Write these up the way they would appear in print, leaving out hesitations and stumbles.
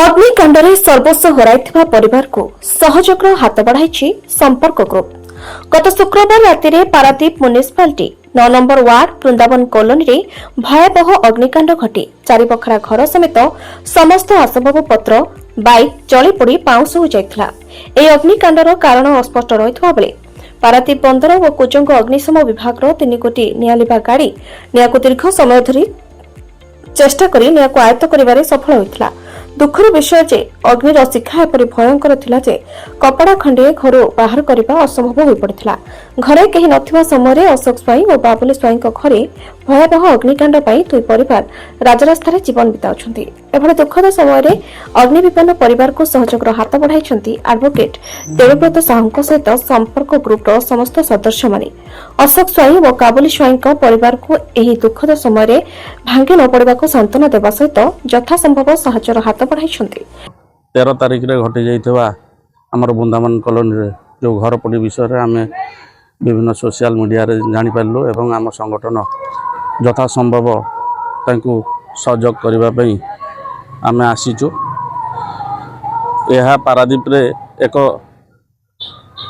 अग्निकांडरे सर्वस्व हराइथिबा परिवार को सहयोगर हाथ बढ़ाई संपर्क ग्रुप। गत शुक्रवार राति Paradip municipality 9 number ward Vrindavan colony रे भयावह अग्निकांड घटी चारिपखरा घर समेत समस्त आसबाब पत्र बाइक जली पोड़ी पाउंस हो जाइथिला। एही अग्निकांडर कारण अस्पष्ट रहितबा बेले पारादीप बंदर और कुजंग अग्निशम विभाग 3 गोटी नियालिबा गाड़ी नियाको दीर्घ समय धरी चेष्टा करी नियाको आयत्त करिबारे सफल होइथिला। दुखर विषय जे अग्निर शिखा एपरि भयंकर थिला जे कपड़ा खंडे घर बाहर करने असंभव हो पड़ता। घरे कहीं नथिबा समय अशोक स्वाई और बाबुली स्वाई घरे भयावह अग्निकांड पाई दुई परिवार राजरास्तार जीवन बिताउछंती। एभଳି दुखद समय अग्नि विपन्न परिवार को सहयोगर हाथ बढ़ाई एडवोकेट देवव्रत साहू सहित संपर्क ग्रुपर समस्त सदस्य माने। अशोक स्वाई और काबुली स्वाई परिवार को एही दुखद समय भांगी न पड़वा सांत्वना देवा सहित यथासंभव सहयोगर हाथ बढ़ाई। 13 तारिख रे घटी जाइथिबा हमर वृंदावन कॉलोनी रे जो घर पड़ी विषय रे आमे विभिन्न सोशल मीडिया रे जानि पारलु एवं आम संगठन यथा संभव तांकु सहयोग करबा पई आमे आसीचु। यह पारादीप रे एक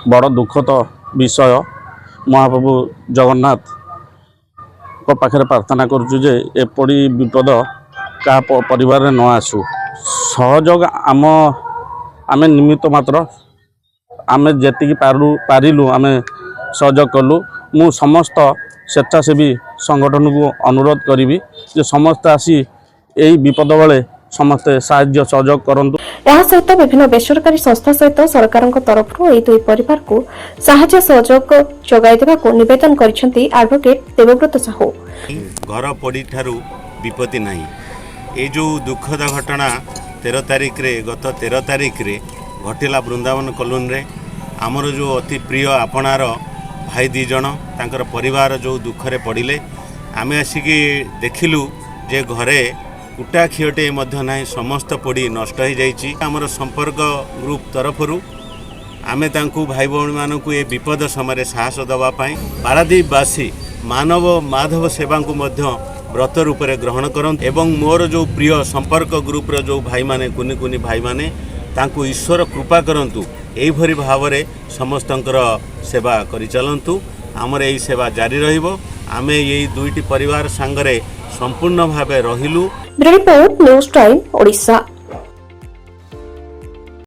बड़ दुखद विषय। महाप्रभु जगन्नाथ को पाखे प्रार्थना करुचु जे एपड़ी विपद का परिवार न आसू। सहयोग आमे निमित्त मात्र आमे जेतिकी पारिलु आमे सहयोग कलु। मु समस्त स्वेच्छासेवी संगठन को अनुरोध करी जे समस्त आसी यही विपद बेले समस्ते साहाय्य सहयोग करंतु। यहाँ सहित विभिन्न बेसरकारी संस्था सहित सरकार तरफ दुई परिवार को साहाय्य सहयोग जोगाई देवाक निवेदन करिसेंती एडवोकेट देवव्रत साहू। घर पड़ी ठारू विपत्ति नहीं। ये जो दुखद घटना 13 तारिख रे गत 13 तारिख रे घटिला वृंदावन कॉलोनी रे आमर जो अति प्रिय आपणार भाई दी जन तांकर परिवार जो दुखरे पड़िले आमे आसिकी देखिलु जे घरे कुटा खियोटे मध्य नाही समस्त पड़ी नष्ट हो जाइछि। आमर संपर्क ग्रुप तरफरु आमे तांकु भाई भौणी मानकु ए विपद समय साहस दवा पाई पारादीपवासी मानव माधव सेवा को मध्य व्रत रूप में ग्रहण करत एवं मोर जो प्रिय संपर्क ग्रुप रो जो भाई माने कुनी कुनी भाई माने तांकु ईश्वर कृपा करंतु। एही भरी भाव में समस्तंकर सेवा करि चलंतु। आमर एही सेवा जारी रहिबो। आमे एही दुईटी परिवार संगरे संपूर्ण भावे रहिलु। Report news time Odisha.